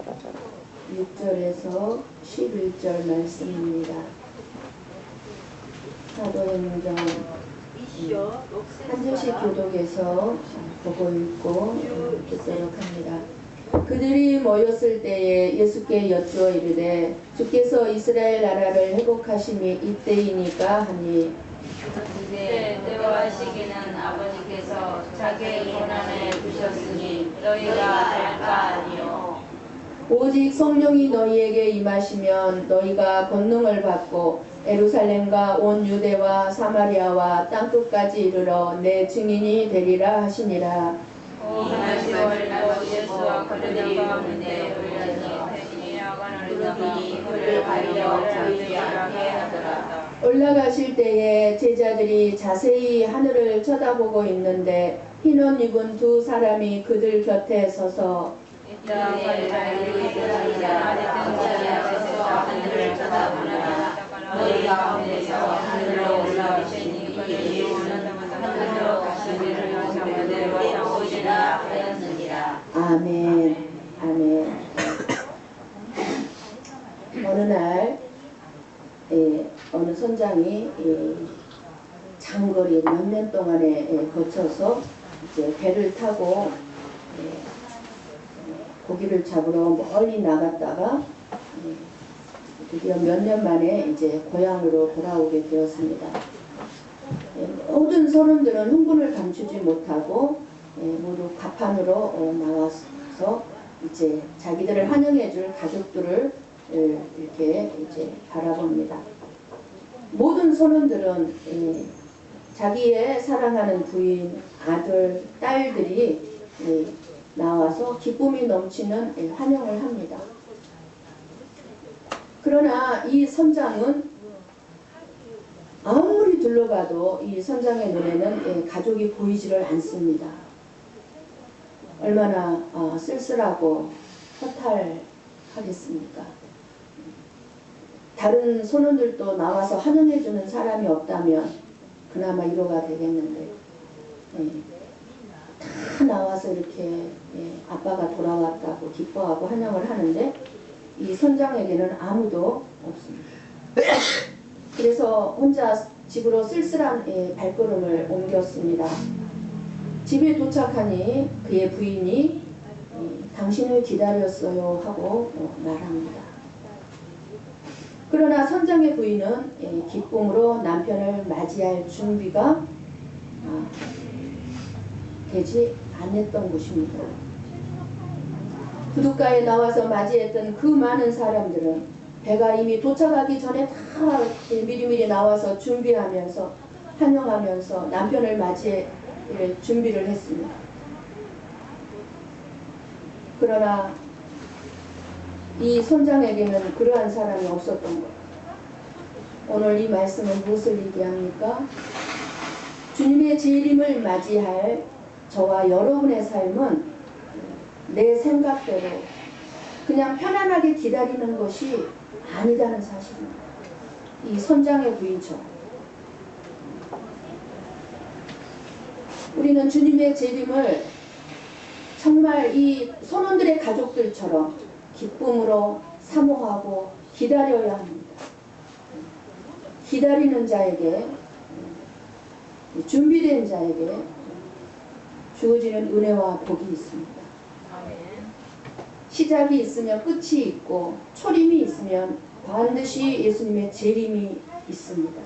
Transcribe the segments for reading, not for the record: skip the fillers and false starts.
6절에서 11절 말씀입니다. 사도행전 한주식 교독에서 보고 읽고 듣도록 합니다. 그들이 모였을 때에 예수께 여쭈어 이르되 주께서 이스라엘 나라를 회복하심이 이때이니까 하니 이제 때와 시기는 아버지께서 자기의 손안에 두셨으니 너희가 알까 아니요. 오직 성령이 너희에게 임하시면 너희가 권능을 받고 예루살렘과 온 유대와 사마리아와 땅끝까지 이르러 내 증인이 되리라 하시니라. 이 말씀을 듣고 예수와 그들이 가운데 올려니 대신이 야관을 넘이 그를 가리려 보이지 않게 하더라. 올라가실 때에 제자들이 자세히 하늘을 쳐다보고 있는데 흰옷 입은 두 사람이 그들 곁에 서서 이따 너희를 있으리라 등자리 앞에서 하늘을 쳐다보느라 너희 가운데서 하늘로 올라오신 이의 이유는 하늘로 가시기를 정대로 오시라 하였느니라. 아멘. 아멘. 어느 날 어느 선장이 장거리 몇 년 동안에 거쳐서 이제 배를 타고 고기를 잡으러 멀리 나갔다가 드디어 몇 년 만에 이제 고향으로 돌아오게 되었습니다. 모든 선원들은 흥분을 감추지 못하고 모두 갑판으로 나와서 이제 자기들을 환영해줄 가족들을 이렇게 이제 바라봅니다. 모든 선원들은 자기의 사랑하는 부인, 아들, 딸들이 나와서 기쁨이 넘치는 환영을 합니다. 그러나 이 선장은 아무리 둘러봐도 이 선장의 눈에는 가족이 보이지를 않습니다. 얼마나 쓸쓸하고 허탈하겠습니까? 다른 선원들도 나와서 환영해주는 사람이 없다면 그나마 위로가 되겠는데 다 나와서 이렇게 아빠가 돌아왔다고 기뻐하고 환영을 하는데 이 선장에게는 아무도 없습니다. 그래서 혼자 집으로 쓸쓸한 발걸음을 옮겼습니다. 집에 도착하니 그의 부인이 당신을 기다렸어요 하고 말합니다. 그러나 선장의 부인은 기쁨으로 남편을 맞이할 준비가 되지 않았던 것입니다. 부둣가에 나와서 맞이했던 그 많은 사람들은 배가 이미 도착하기 전에 다 미리미리 나와서 준비하면서 환영하면서 남편을 맞이할 준비를 했습니다. 그러나 이 선장에게는 그러한 사람이 없었던 것. 오늘 이 말씀은 무엇을 얘기합니까? 주님의 재림을 맞이할 저와 여러분의 삶은 내 생각대로 그냥 편안하게 기다리는 것이 아니다는 사실입니다. 이 선장의 부인처럼 우리는 주님의 재림을 정말 이 선원들의 가족들처럼 기쁨으로 사모하고 기다려야 합니다. 기다리는 자에게, 준비된 자에게 주어지는 은혜와 복이 있습니다. 시작이 있으면 끝이 있고 초림이 있으면 반드시 예수님의 재림이 있습니다.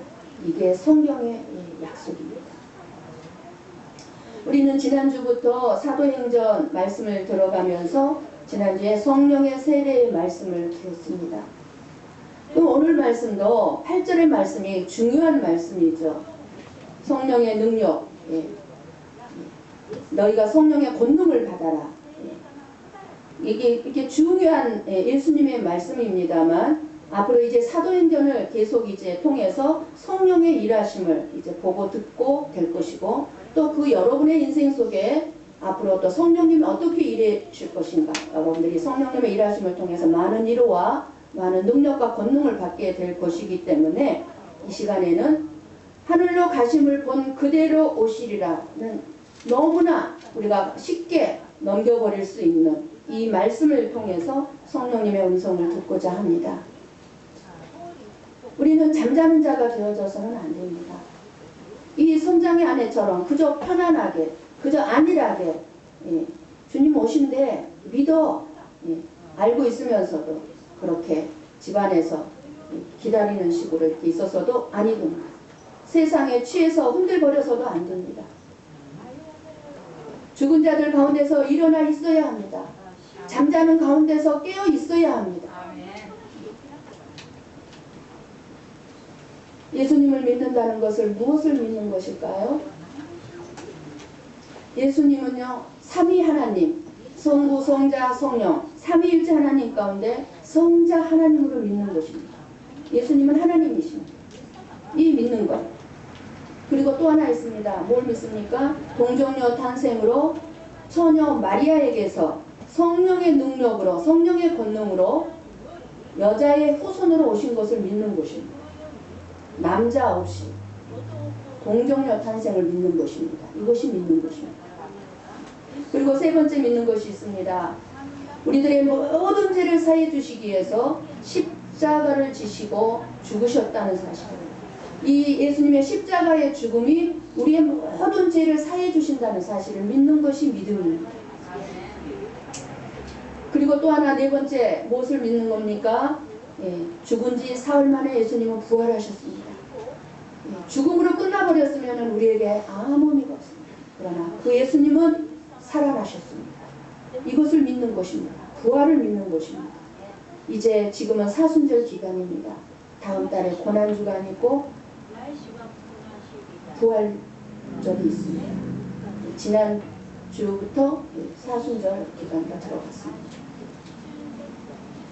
이게 성경의 약속입니다. 우리는 지난주부터 사도행전 말씀을 들어가면서 지난주에 성령의 세례의 말씀을 들었습니다. 그럼 오늘 말씀도 8절의 말씀이 중요한 말씀이죠. 성령의 능력, 너희가 성령의 권능을 받아라. 이게 중요한 예수님의 말씀입니다만 앞으로 이제 사도행전을 계속 이제 통해서 성령의 일하심을 이제 보고 듣고 될 것이고 또 그 여러분의 인생 속에 앞으로 또 성령님이 어떻게 일하실 것인가, 여러분들이 성령님의 일하심을 통해서 많은 위로와 많은 능력과 권능을 받게 될 것이기 때문에 이 시간에는 하늘로 가심을 본 그대로 오시리라는 너무나 우리가 쉽게 넘겨버릴 수 있는 이 말씀을 통해서 성령님의 음성을 듣고자 합니다. 우리는 잠자는 자가 되어져서는 안 됩니다. 이 성장의 아내처럼 그저 편안하게, 그저 안일하게 주님 오신데 믿어 알고 있으면서도 그렇게 집안에서 기다리는 식으로 이렇게 있어서도 아니 됩니다. 세상에 취해서 흔들거려서도 안 됩니다. 죽은 자들 가운데서 일어나 있어야 합니다. 잠자는 가운데서 깨어 있어야 합니다. 예수님을 믿는다는 것을 무엇을 믿는 것일까요? 예수님은요, 삼위 하나님, 성부, 성자, 성령, 삼위일체 하나님 가운데 성자 하나님으로 믿는 것입니다. 예수님은 하나님이십니다. 이 믿는 것. 그리고 또 하나 있습니다. 뭘 믿습니까? 동정녀 탄생으로 처녀 마리아에게서 성령의 능력으로, 성령의 권능으로 여자의 후손으로 오신 것을 믿는 것입니다. 남자 없이 동정녀 탄생을 믿는 것입니다. 이것이 믿는 것입니다. 그리고 세 번째 믿는 것이 있습니다. 우리들의 모든 죄를 사해 주시기 위해서 십자가를 지시고 죽으셨다는 사실입니다. 이 예수님의 십자가의 죽음이 우리의 모든 죄를 사해 주신다는 사실을 믿는 것이 믿음입니다. 그리고 또 하나 네 번째 무엇을 믿는 겁니까? 죽은 지 사흘 만에 예수님은 부활하셨습니다. 죽음으로 끝나버렸으면 우리에게 아무 의미가 없습니다. 그러나 그 예수님은 살아나셨습니다. 이것을 믿는 것입니다. 부활을 믿는 것입니다. 이제 지금은 사순절 기간입니다. 다음 달에 고난주간이 있고 부활절이 있습니다. 지난 주부터 사순절 기간으로 들어갔습니다.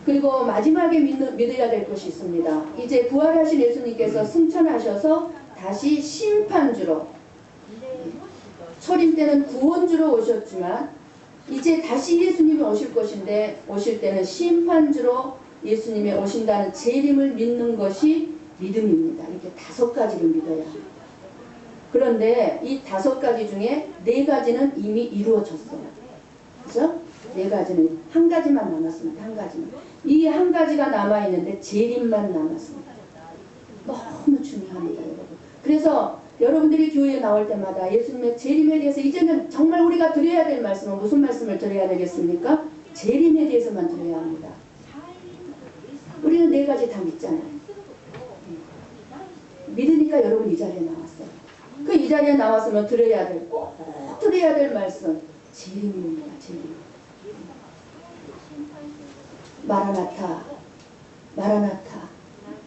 그리고 마지막에 믿어야 될 것이 있습니다. 이제 부활하신 예수님께서 승천하셔서 다시 심판주로, 초림 때는 구원주로 오셨지만 이제 다시 예수님이 오실 것인데 오실 때는 심판주로 예수님이 오신다는 재림을 믿는 것이 믿음입니다. 이렇게 5가지를 믿어야 합니다. 그런데 이 5가지 중에 4가지는 이미 이루어졌어요. 그죠? 4가지는 한 가지만 남았습니다. 한 가지는. 이 한 가지가 남아있는데 재림만 남았습니다. 너무 중요합니다, 여러분. 그래서 여러분들이 교회에 나올 때마다 예수님의 재림에 대해서 이제는 정말 우리가 드려야 될 말씀은 무슨 말씀을 드려야 되겠습니까? 재림에 대해서만 드려야 합니다. 우리는 4가지 다 믿잖아요. 믿으니까 여러분 이 자리에 나왔어요. 그 이 자리에 나왔으면 드려야 될, 꼭 드려야 될 말씀 재림입니다. 재림. 마라나타, 마라나타.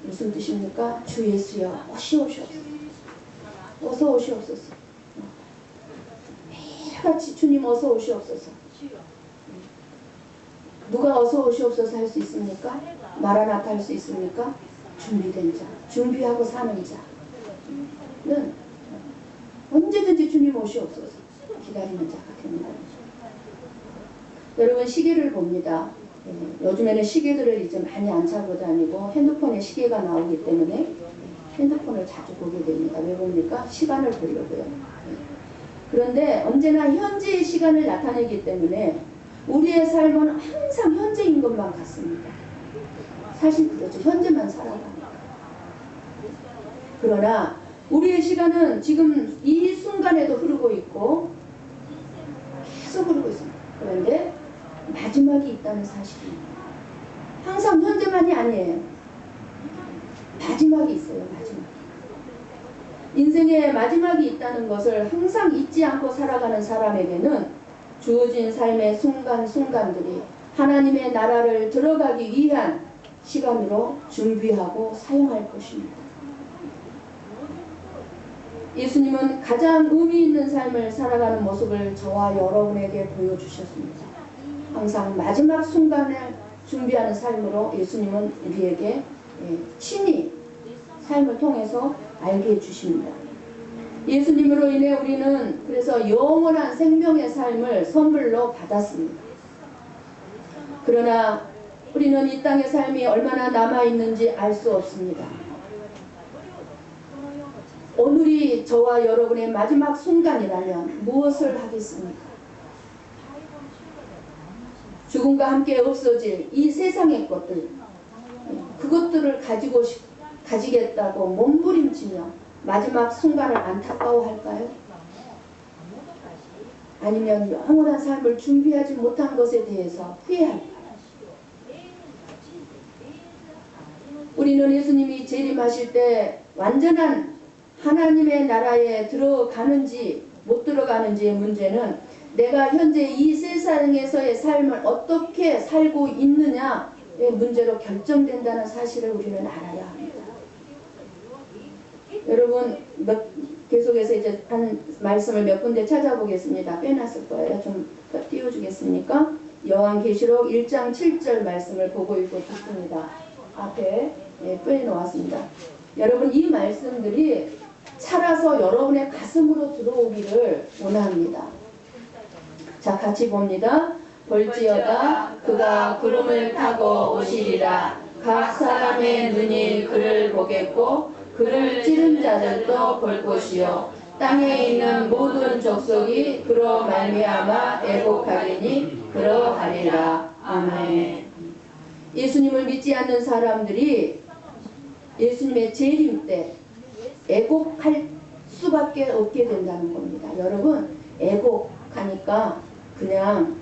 무슨 뜻입니까? 주 예수여 오시옵소서. 어서 오시옵소서. 매일같이 주님 어서 오시옵소서. 누가 어서 오시옵소서 할 수 있습니까? 마라나타 할 수 있습니까? 준비된 자, 준비하고 사는 자는 언제든지 주님 오시옵소서 기다리는 자가 되는 겁니다. 여러분 시계를 봅니다. 요즘에는 시계들을 이제 많이 안 차고 다니고 핸드폰에 시계가 나오기 때문에 핸드폰을 자주 보게 됩니다. 왜 봅니까? 시간을 보려고요. 그런데 언제나 현재의 시간을 나타내기 때문에 우리의 삶은 항상 현재인 것만 같습니다. 사실 그렇죠. 현재만 살아갑니다. 그러나 우리의 시간은 지금 이 순간에도 흐르고 있고 계속 흐르고 있습니다. 그런데 마지막이 있다는 사실입니다. 항상 현재만이 아니에요. 마지막이 있어요. 마지막. 인생에 마지막이 있다는 것을 항상 잊지 않고 살아가는 사람에게는 주어진 삶의 순간순간들이 하나님의 나라를 들어가기 위한 시간으로 준비하고 사용할 것입니다. 예수님은 가장 의미 있는 삶을 살아가는 모습을 저와 여러분에게 보여주셨습니다. 항상 마지막 순간을 준비하는 삶으로 예수님은 우리에게 친히 삶을 통해서 알게 해주십니다. 예수님으로 인해 우리는 그래서 영원한 생명의 삶을 선물로 받았습니다. 그러나 우리는 이 땅의 삶이 얼마나 남아있는지 알 수 없습니다. 오늘이 저와 여러분의 마지막 순간이라면 무엇을 하겠습니까? 죽음과 함께 없어질 이 세상의 것들, 그것들을 가지겠다고 몸부림치며 마지막 순간을 안타까워할까요? 아니면 영원한 삶을 준비하지 못한 것에 대해서 후회할까요? 우리는 예수님이 재림하실 때 완전한 하나님의 나라에 들어가는지 못 들어가는지의 문제는 내가 현재 이 세상에서의 삶을 어떻게 살고 있느냐의 문제로 결정된다는 사실을 우리는 알아야 합니다. 여러분 계속해서 이제 한 말씀을 몇 군데 찾아보겠습니다. 빼놨을 거예요. 좀 띄워주겠습니까? 요한계시록 1장 7절 말씀을 보고 읽고 듣습니다. 앞에 빼놓았습니다. 여러분 이 말씀들이 살아서 여러분의 가슴으로 들어오기를 원합니다. 자, 같이 봅니다. 볼지어다 그가 구름을 타고 오시리라. 각 사람의 눈이 그를 보겠고 그를 찌른 자들도 볼 것이요 땅에 있는 모든 족속이 그로 말미암아 애곡하리니 그러하리라. 아멘. 예수님을 믿지 않는 사람들이 예수님의 재림 때 애곡할 수밖에 없게 된다는 겁니다. 여러분 애곡하니까 그냥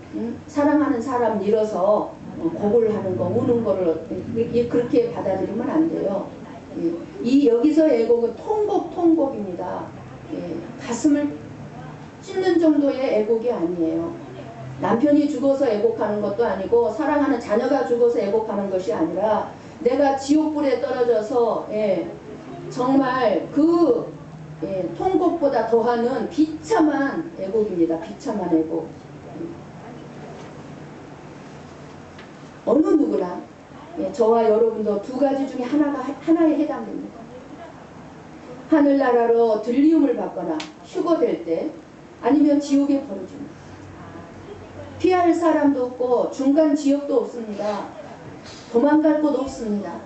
사랑하는 사람 잃어서 곡을 하는 거 우는 거를 그렇게 받아들이면 안 돼요. 이 여기서 애곡은 통곡입니다. 가슴을 찢는 정도의 애곡이 아니에요. 남편이 죽어서 애곡하는 것도 아니고 사랑하는 자녀가 죽어서 애곡하는 것이 아니라 내가 지옥불에 떨어져서 정말 그 통곡보다 더하는 비참한 애곡입니다. 비참한 애곡. 어느 누구나 저와 여러분도 두 가지 중에 하나에 해당됩니다. 하늘나라로 들리움을 받거나 휴거될 때 아니면 지옥에 버려집니다. 피할 사람도 없고 중간 지역도 없습니다. 도망갈 곳 없습니다.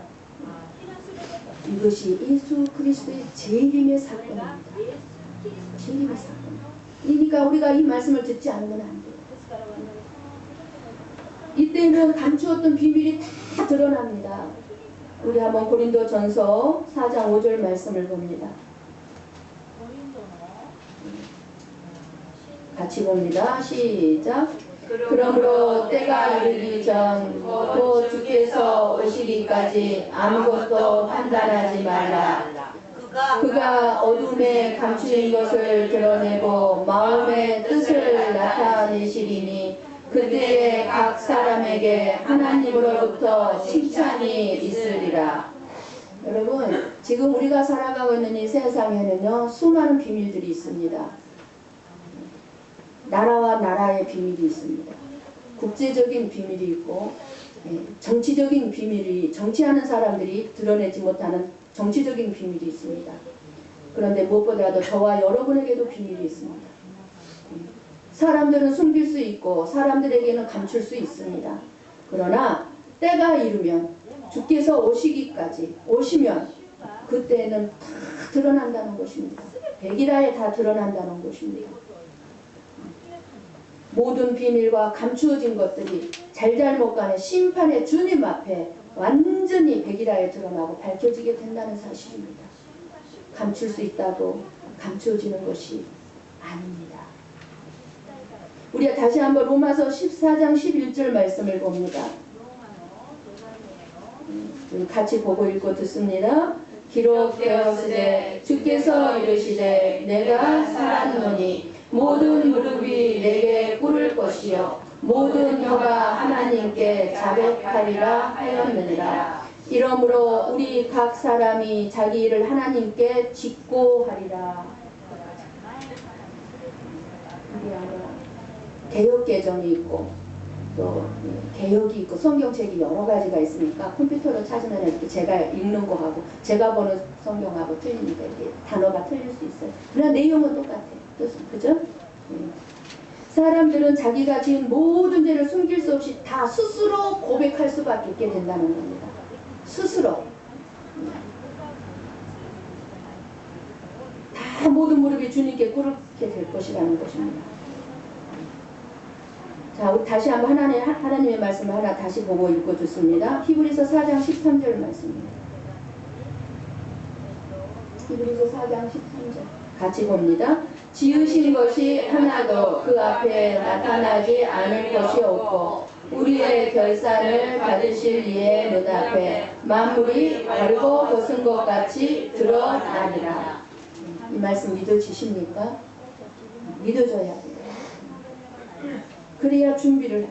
이것이 예수 그리스도의 재림의 사건입니다. 재림의 사건. 그러니까 우리가 이 말씀을 듣지 않으면 안 돼요. 이때는 감추었던 비밀이 다 드러납니다. 우리 한번 고린도전서 4장 5절 말씀을 봅니다. 같이 봅니다. 시작. 그러므로 때가 이르기 전 곧 주께서 오시기까지 아무것도 판단하지 말라. 그가 어둠에 감추인 것을 드러내고 마음의 뜻을 나타내시리니 그때에 각 사람에게 하나님으로부터 칭찬이 있으리라. 여러분 지금 우리가 살아가고 있는 이 세상에는요 수많은 비밀들이 있습니다. 나라와 나라의 비밀이 있습니다. 국제적인 비밀이 있고 정치적인 비밀이 정치하는 사람들이 드러내지 못하는 정치적인 비밀이 있습니다. 그런데 무엇보다도 저와 여러분에게도 비밀이 있습니다. 사람들은 숨길 수 있고 사람들에게는 감출 수 있습니다. 그러나 때가 이르면 주께서 오시면 그때는 다 드러난다는 것입니다. 백일하에 다 드러난다는 것입니다. 모든 비밀과 감추어진 것들이 잘잘못간에 심판의 주님 앞에 완전히 백일하에 드러나고 밝혀지게 된다는 사실입니다. 감출 수 있다고 감추어지는 것이 아닙니다. 우리가 다시 한번 로마서 14장 11절 말씀을 봅니다. 같이 보고 읽고 듣습니다. 기록되었으되 주께서 이르시되 내가 살았노니 모든 무릎이 내게 꿇을 것이요 모든 혀가 하나님께 자백하리라 하였느니라. 이러므로 우리 각 사람이 자기 일을 하나님께 직고하리라. 우리 아마 개혁개정이 있고 또 개혁이 있고 성경책이 여러 가지가 있으니까 컴퓨터로 찾으면 이렇게 제가 읽는 거하고 제가 보는 성경하고 틀리니까 이렇게 단어가 틀릴 수 있어요. 그러나 내용은 똑같아요. 그죠? 사람들은 자기가 지은 모든 죄를 숨길 수 없이 다 스스로 고백할 수밖에 없게 된다는 겁니다. 스스로. 다 모든 무릎이 주님께 꿇게 될 것이라는 것입니다. 자, 우리 다시 한번 하나님의 말씀을 하나 다시 보고 읽어줬습니다. 히브리서 4장 13절 말씀입니다. 히브리서 4장 13절 같이 봅니다. 지으신 것이 하나도 그 앞에 나타나지 않을 것이 없고 우리의 결산을 받으실 이의 눈앞에 만물이 바르고 벗은 것 같이 드러나리라. 이 말씀 믿어지십니까? 믿어줘야 돼요. 그래야 준비를 해요.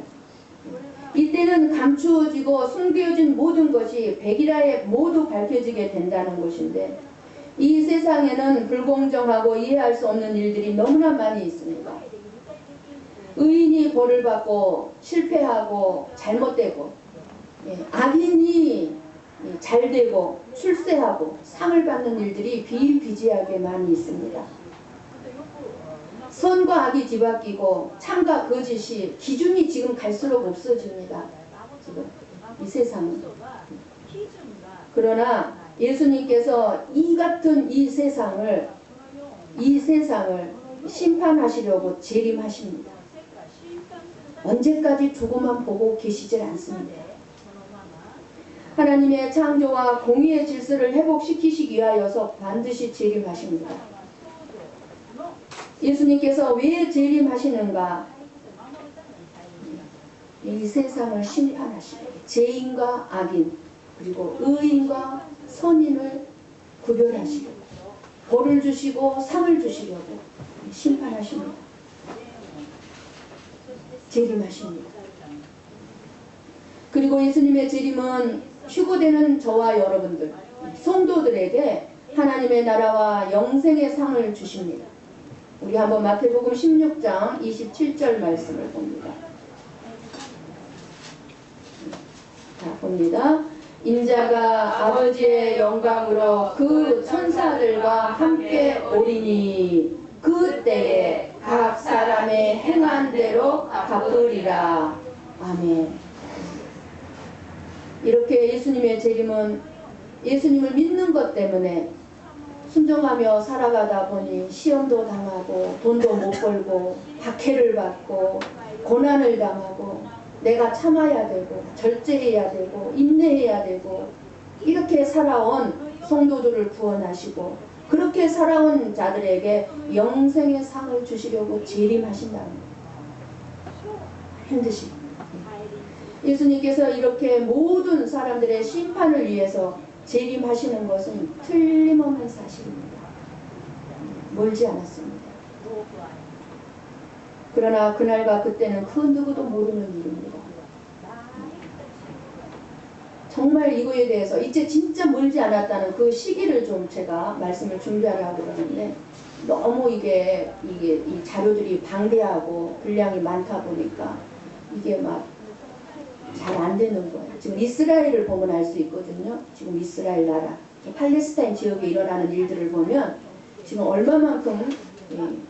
이때는 감추어지고 숨겨진 모든 것이 백일하에 모두 밝혀지게 된다는 것인데 이 세상에는 불공정하고 이해할 수 없는 일들이 너무나 많이 있습니다. 의인이 벌을 받고 실패하고 잘못되고 악인이 잘되고 출세하고 상을 받는 일들이 비일비재하게 많이 있습니다. 선과 악이 뒤바뀌고 참과 거짓이 기준이 지금 갈수록 없어집니다. 지금 이 세상은. 그러나 예수님께서 이 같은 이 세상을 심판하시려고 재림하십니다. 언제까지 두고만 보고 계시질 않습니다. 하나님의 창조와 공의의 질서를 회복시키시기 위하여서 반드시 재림하십니다. 예수님께서 왜 재림하시는가? 이 세상을 심판하시고 죄인과 악인 그리고 의인과 선인을 구별하시고 벌을 주시고 상을 주시려고 심판하십니다. 재림하십니다. 그리고 예수님의 재림은 휴거되는 저와 여러분들 성도들에게 하나님의 나라와 영생의 상을 주십니다. 우리 한번 마태복음 16장 27절 말씀을 봅니다. 자, 봅니다. 인자가 아버지의 영광으로 그 천사들과 함께 오리니 그때에 각 사람의 행한 대로 갚으리라. 아멘. 이렇게 예수님의 재림은 예수님을 믿는 것 때문에 순종하며 살아가다 보니 시험도 당하고 돈도 못 벌고 박해를 받고 고난을 당하고 내가 참아야 되고 절제해야 되고 인내해야 되고 이렇게 살아온 성도들을 구원하시고 그렇게 살아온 자들에게 영생의 상을 주시려고 재림하신답니다. 힘드시. 예수님께서 이렇게 모든 사람들의 심판을 위해서 재림하시는 것은 틀림없는 사실입니다. 멀지 않았습니다. 그러나 그날과 그때는 그 누구도 모르는 일입니다. 정말 이거에 대해서 이제 진짜 멀지 않았다는 그 시기를 좀 제가 말씀을 준비하려고 그러는데 너무 이게 이 자료들이 방대하고 분량이 많다 보니까 이게 막 잘 안 되는 거예요. 지금 이스라엘을 보면 알 수 있거든요. 지금 이스라엘 나라, 팔레스타인 지역에 일어나는 일들을 보면 지금 얼마만큼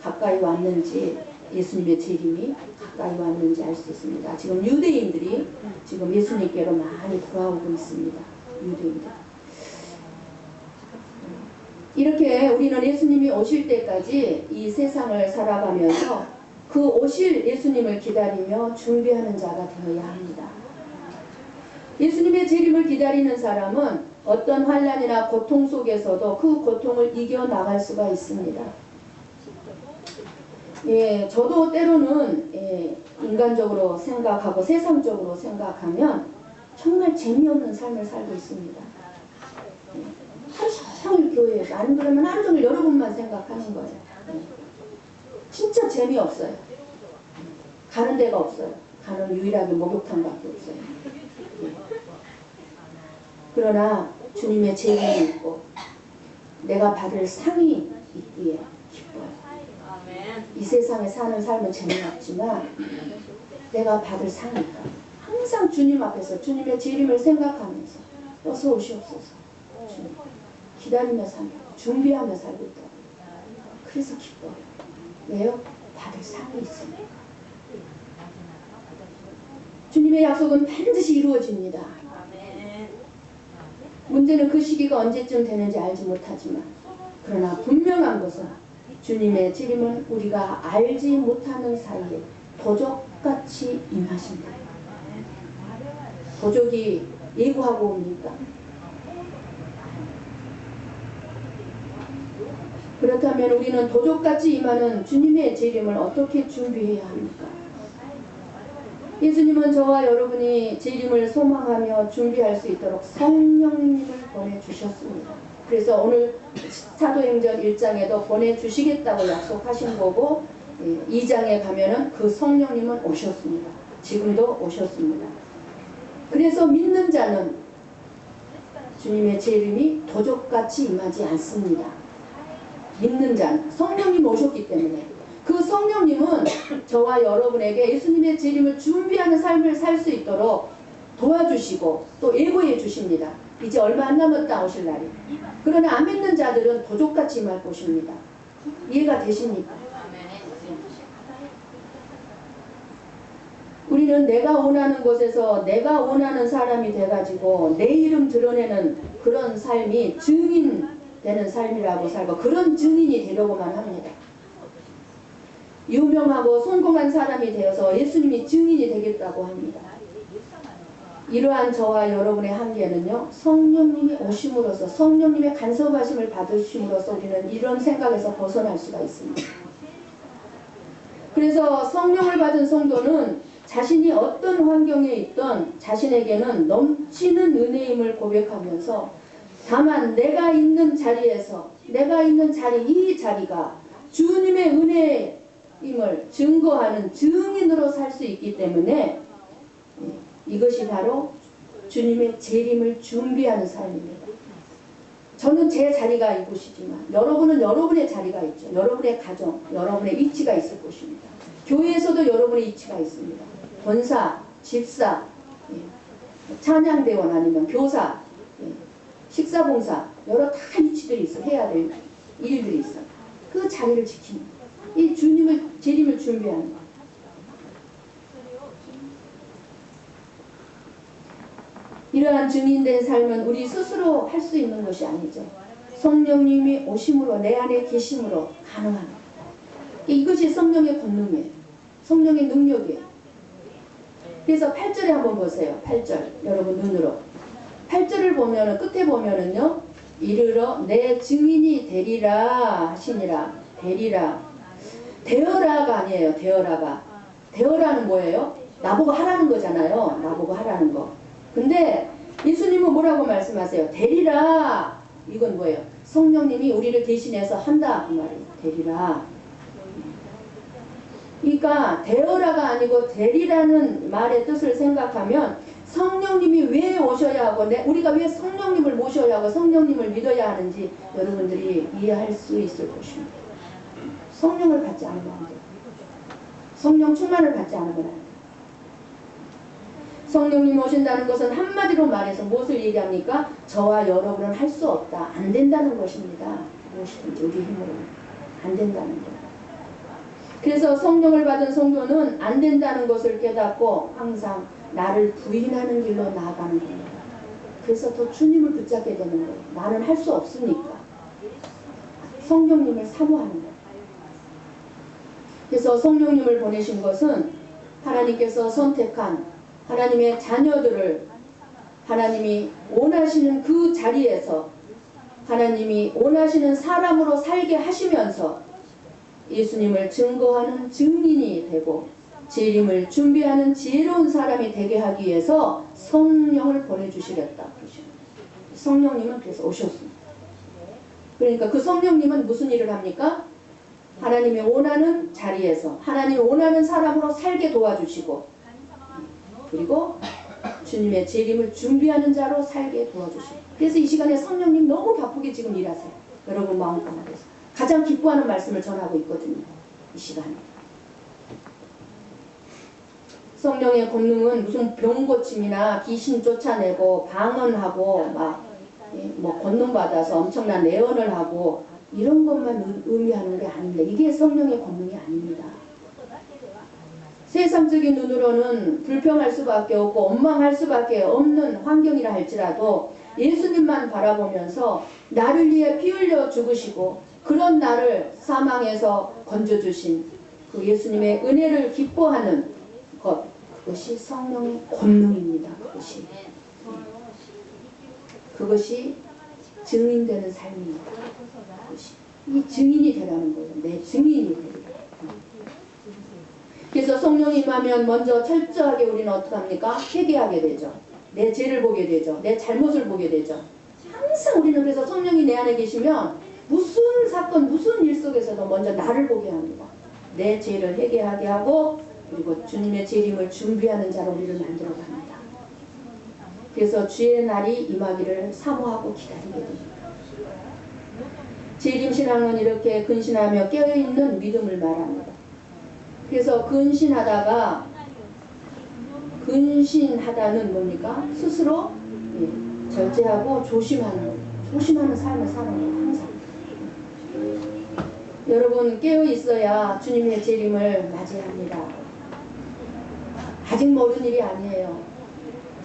가까이 왔는지 예수님의 재림이 가까이 왔는지 알 수 있습니다. 지금 유대인들이 지금 예수님께로 많이 돌아오고 있습니다. 유대인들. 이렇게 우리는 예수님이 오실 때까지 이 세상을 살아가면서 그 오실 예수님을 기다리며 준비하는 자가 되어야 합니다. 예수님의 재림을 기다리는 사람은 어떤 환난이나 고통 속에서도 그 고통을 이겨나갈 수가 있습니다. 저도 때로는 인간적으로 생각하고 세상적으로 생각하면 정말 재미없는 삶을 살고 있습니다. 하루 종일 교회에서 안 그러면 하루 종일 여러분만 생각하는 거예요. 진짜 재미없어요. 가는 데가 없어요. 가는 유일하게 목욕탕밖에 없어요. 그러나 주님의 재림이 있고 내가 받을 상이 있기에 기뻐요. 이 세상에 사는 삶은 재미없지만 내가 받을 상이 있다. 항상 주님 앞에서 주님의 재림을 생각하면서 어서 오시옵소서. 주님 기다리며 살고 준비하며 살고 있다. 그래서 기뻐요. 왜요? 받을 상이 있으니까. 주님의 약속은 반드시 이루어집니다. 문제는 그 시기가 언제쯤 되는지 알지 못하지만 그러나 분명한 것은 주님의 재림은 우리가 알지 못하는 사이에 도적 도적같이 임하신다. 도적이 예고하고 옵니까? 그렇다면 우리는 도적같이 임하는 주님의 재림을 어떻게 준비해야 합니까? 예수님은 저와 여러분이 재림을 소망하며 준비할 수 있도록 성령님을 보내주셨습니다. 그래서 오늘 사도행전 1장에도 보내주시겠다고 약속하신 거고 2장에 가면은 그 성령님은 오셨습니다. 지금도 오셨습니다. 그래서 믿는 자는 주님의 재림이 도적같이 임하지 않습니다. 믿는 자는 성령님 오셨기 때문에 그 성령님은 저와 여러분에게 예수님의 재림을 준비하는 삶을 살 수 있도록 도와주시고 또 예고해 주십니다. 이제 얼마 안 남았다 오실 날이. 그러나 안 믿는 자들은 도적같이 임할 것입니다. 이해가 되십니까? 우리는 내가 원하는 곳에서 내가 원하는 사람이 돼가지고 내 이름 드러내는 그런 삶이 증인되는 삶이라고 살고 그런 증인이 되려고만 합니다. 유명하고 성공한 사람이 되어서 예수님이 증인이 되겠다고 합니다. 이러한 저와 여러분의 한계는요, 성령님이 오심으로써 성령님의 간섭하심을 받으심으로써 우리는 이런 생각에서 벗어날 수가 있습니다. 그래서 성령을 받은 성도는 자신이 어떤 환경에 있던 자신에게는 넘치는 은혜임을 고백하면서 다만 내가 있는 자리에서 내가 있는 자리 이 자리가 주님의 은혜임을 증거하는 증인으로 살 수 있기 때문에 이것이 바로 주님의 재림을 준비하는 삶입니다. 저는 제 자리가 이곳이지만 여러분은 여러분의 자리가 있죠. 여러분의 가정, 여러분의 위치가 있을 것입니다. 교회에서도 여러분의 위치가 있습니다. 권사, 집사, 찬양대원 아니면 교사, 식사봉사 여러 다 위치들이 있어. 해야 될 일들이 있어. 그 자리를 지키는 이 주님의 재림을 준비하는 것. 이러한 증인된 삶은 우리 스스로 할 수 있는 것이 아니죠. 성령님이 오심으로 내 안에 계심으로 가능한 것. 이것이 성령의 권능이에요. 성령의 능력이에요. 그래서 8절에 한번 보세요. 8절 여러분 눈으로 8절을 보면은 끝에 보면은요 이르러 내 증인이 되리라 하시니라. 되리라 되어라가 아니에요. 되어라는 뭐예요? 나보고 하라는 거잖아요. 나보고 하라는 거. 근데 예수님은 뭐라고 말씀하세요? 되리라. 이건 뭐예요? 성령님이 우리를 대신해서 한다 그 말이에요. 되리라. 그러니까 되어라가 아니고 되리라는 말의 뜻을 생각하면 성령님이 왜 오셔야 하고 우리가 왜 성령님을 모셔야 하고 성령님을 믿어야 하는지 여러분들이 이해할 수 있을 것입니다. 성령을 받지 않으면 안 돼요. 성령 충만을 받지 않으면 안 돼요. 성령님이 오신다는 것은 한마디로 말해서 무엇을 얘기합니까? 저와 여러분은 할 수 없다. 안 된다는 것입니다. 무엇이든지 우리 힘으로 안 된다는 거예요. 그래서 성령을 받은 성도는 안 된다는 것을 깨닫고 항상 나를 부인하는 길로 나아가는 겁니다. 그래서 더 주님을 붙잡게 되는 거예요. 나는 할 수 없으니까. 성령님을 사모하는 거예요. 그래서 성령님을 보내신 것은 하나님께서 선택한 하나님의 자녀들을 하나님이 원하시는 그 자리에서 하나님이 원하시는 사람으로 살게 하시면서 예수님을 증거하는 증인이 되고 재림을 준비하는 지혜로운 사람이 되게 하기 위해서 성령을 보내주시겠다. 성령님은 그래서 오셨습니다. 그러니까 그 성령님은 무슨 일을 합니까? 하나님이 원하는 자리에서 하나님이 원하는 사람으로 살게 도와주시고 그리고 주님의 재림을 준비하는 자로 살게 도와주시고 그래서 이 시간에 성령님 너무 바쁘게 지금 일하세요. 여러분 마음가운데서 가장 기뻐하는 말씀을 전하고 있거든요. 이 시간에. 성령의 권능은 무슨 병 고침이나 귀신 쫓아내고 방언하고 뭐 권능 받아서 엄청난 예언을 하고 이런 것만 의미하는 게 아닙니다. 이게 성령의 권능이 아닙니다. 세상적인 눈으로는 불평할 수밖에 없고 원망할 수밖에 없는 환경이라 할지라도 예수님만 바라보면서 나를 위해 피 흘려 죽으시고 그런 나를 사망에서 건져주신 그 예수님의 은혜를 기뻐하는 그것이 성령의 권능입니다. 그것이 증인되는 삶입니다. 이 증인이 되라는 거예요. 내 증인이 되리라. 그래서 성령이 임하면 먼저 철저하게 우리는 어떻게 합니까? 회개하게 되죠. 내 죄를 보게 되죠. 내 잘못을 보게 되죠. 항상 우리는 그래서 성령이 내 안에 계시면 무슨 사건, 무슨 일 속에서도 먼저 나를 보게 합니다. 내 죄를 회개하게 하고 그리고 주님의 재림을 준비하는 자로 우리를 만들어 갑니다. 그래서 주의 날이 임하기를 사모하고 기다리게 됩니다. 재림신앙은 이렇게 근신하며 깨어있는 믿음을 말합니다. 그래서 근신하다는 뭡니까? 스스로 절제하고 조심하는 삶을 사는 거예요. 항상. 여러분 깨어 있어야 주님의 재림을 맞이합니다. 아직 모르는 일이 아니에요.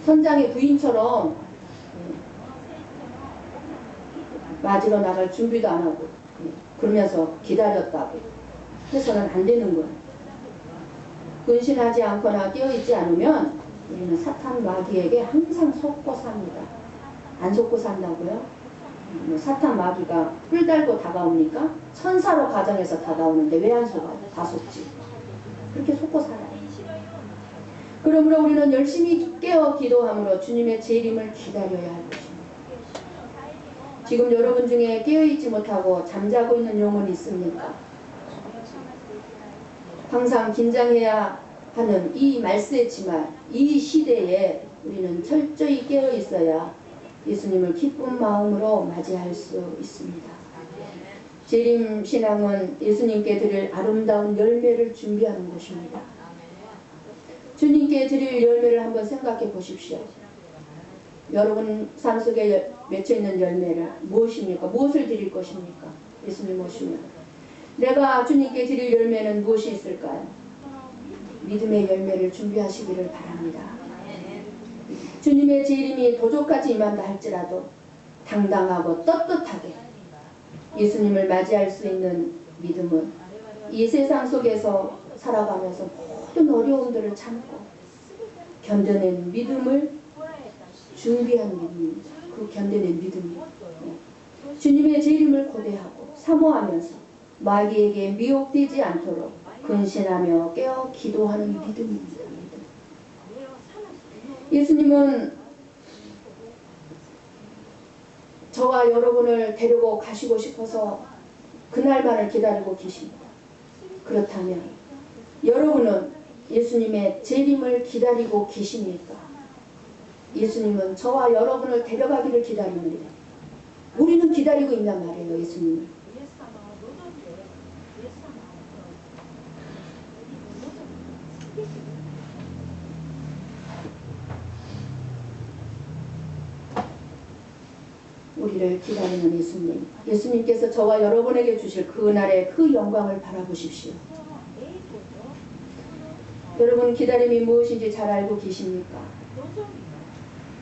선장의 부인처럼 맞으러 나갈 준비도 안 하고 그러면서 기다렸다고 해서는 안 되는 거예요. 근신하지 않거나 깨어있지 않으면 우리는 사탄 마귀에게 항상 속고 삽니다. 안 속고 산다고요? 사탄 마귀가 뿔 달고 다가오니까 천사로 가정해서 다가오는데 왜 안 속아요? 다 속지. 그렇게 속고 살아요. 그러므로 우리는 열심히 깨어 기도함으로 주님의 재림을 기다려야 할 것입니다. 지금 여러분 중에 깨어있지 못하고 잠자고 있는 영혼이 있습니까? 항상 긴장해야 하는 이 말세지만 이 시대에 우리는 철저히 깨어 있어야 예수님을 기쁜 마음으로 맞이할 수 있습니다. 재림 신앙은 예수님께 드릴 아름다운 열매를 준비하는 것입니다. 주님께 드릴 열매를 한번 생각해 보십시오. 여러분 삶 속에 맺혀 있는 열매를 무엇입니까? 무엇을 드릴 것입니까? 예수님 오시면 내가 주님께 드릴 열매는 무엇이 있을까요? 믿음의 열매를 준비하시기를 바랍니다. 주님의 재림이 도적같이 임한다 할지라도 당당하고 떳떳하게 예수님을 맞이할 수 있는 믿음은 이 세상 속에서 살아가면서 모든 어려움들을 참고 견뎌낸 믿음을 준비한 믿음입니다. 그 견뎌낸 믿음이에요. 주님의 재림을 고대하고 사모하면서 마귀에게 미혹되지 않도록 근신하며 깨어 기도하는 믿음입니다. 예수님은 저와 여러분을 데리고 가시고 싶어서 그날만을 기다리고 계십니다. 그렇다면 여러분은 예수님의 재림을 기다리고 계십니까? 예수님은 저와 여러분을 데려가기를 기다리는데 우리는 기다리고 있단 말이에요. 예수님을. 우리를 기다리는 예수님. 예수님께서 저와 여러분에게 주실 그날의 그 영광을 바라보십시오. 여러분 기다림이 무엇인지 잘 알고 계십니까?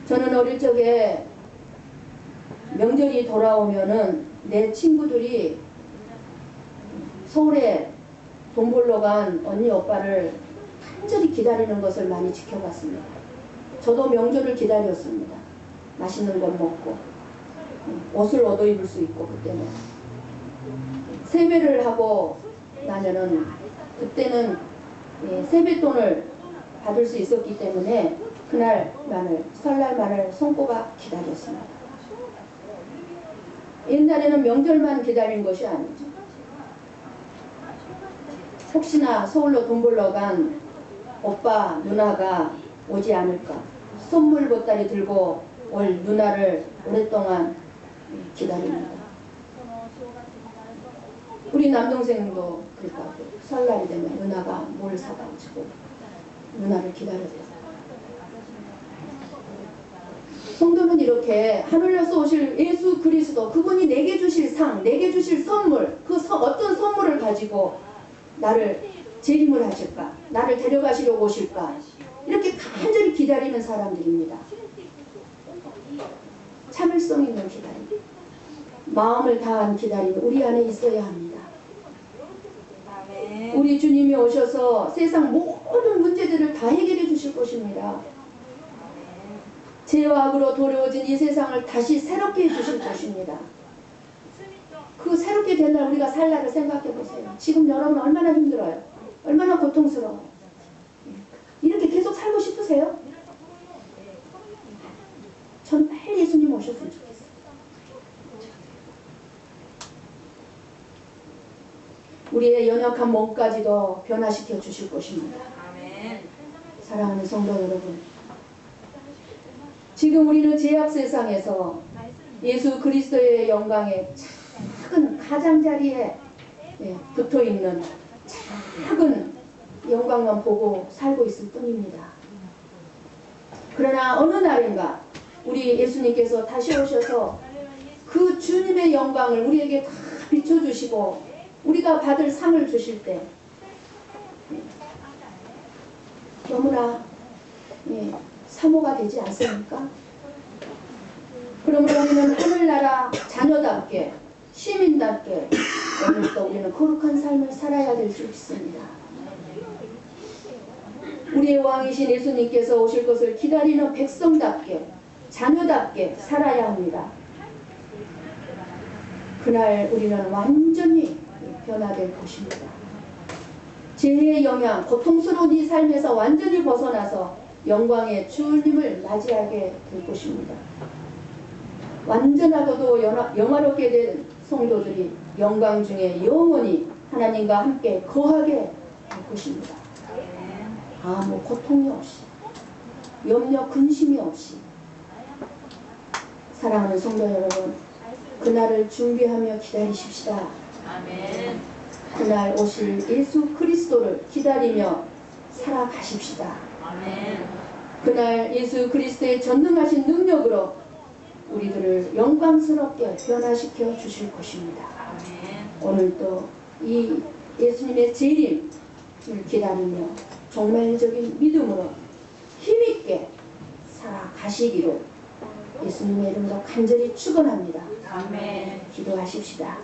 저는 어릴 적에 명절이 돌아오면은 내 친구들이 서울에 돈 벌러 간 언니 오빠를 간절히 기다리는 것을 많이 지켜봤습니다. 저도 명절을 기다렸습니다. 맛있는 것 먹고 옷을 얻어 입을 수 있고 그때는 세배를 하고 나면은 그때는 세뱃돈을 받을 수 있었기 때문에 그날만을 설날만을 손꼽아 기다렸습니다. 옛날에는 명절만 기다린 것이 아니죠. 혹시나 서울로 돈 벌러 간 오빠 누나가 오지 않을까 선물 보따리 들고 올 누나를 오랫동안 기다립니다. 우리 남동생도 그러니까 설날이 되면 누나가 뭘 사다 주고 누나를 기다렸다. 성도는 이렇게 하늘에서 오실 예수 그리스도 그분이 내게 주실 상, 내게 주실 선물 그 어떤 선물을 가지고 나를 재림을 하실까? 나를 데려가시려고 오실까? 이렇게 간절히 기다리는 사람들입니다. 참을성 있는 기다림, 마음을 다한 기다림이 우리 안에 있어야 합니다. 우리 주님이 오셔서 세상 모든 문제들을 다 해결해 주실 주실 것입니다. 죄와 악으로 도려워진 이 세상을 다시 새롭게 해주실 것입니다. 그 새롭게 된 날 우리가 살 날을 생각해 보세요. 지금 여러분 얼마나 힘들어요? 얼마나 고통스러워요? 이렇게 계속 살고 싶으세요? 전 빨리 예수님 오셨으면 좋겠어요. 우리의 연약한 몸까지도 변화시켜 주실 것입니다. 아멘. 사랑하는 성도 여러분, 지금 우리는 죄악 세상에서 예수 그리스도의 영광에 작은 가장자리에 붙어있는 작은 영광만 보고 살고 있을 뿐입니다. 그러나 어느 날인가 우리 예수님께서 다시 오셔서 그 주님의 영광을 우리에게 다 비춰주시고 우리가 받을 상을 주실 때 너무나 사모가 되지 않습니까? 그러므로 우리는 하늘나라 자녀답게 시민답게 오늘도 우리는 거룩한 삶을 살아야 될 줄 믿습니다. 우리의 왕이신 예수님께서 오실 것을 기다리는 백성답게 자녀답게 살아야 합니다. 그날 우리는 완전히 변화될 것입니다. 죄의 영향, 고통스러운 이 삶에서 완전히 벗어나서 영광의 주님을 맞이하게 될 것입니다. 완전하고도 영화롭게 된 성도들이 영광 중에 영원히 하나님과 함께 거하게 될 것입니다. 아무 고통이 없이, 염려 근심이 없이. 사랑하는 성도 여러분, 그날을 준비하며 기다리십시다. 아멘. 그날 오실 예수 그리스도를 기다리며 살아가십시다. 아멘. 그날 예수 그리스도의 전능하신 능력으로 우리들을 영광스럽게 변화시켜 주실 것입니다. 아멘. 오늘도 이 예수님의 재림을 기다리며 종말적인 믿음으로 힘있게 살아가시기를 예수님의 이름으로 간절히 축원합니다. 아멘. 기도하십시다.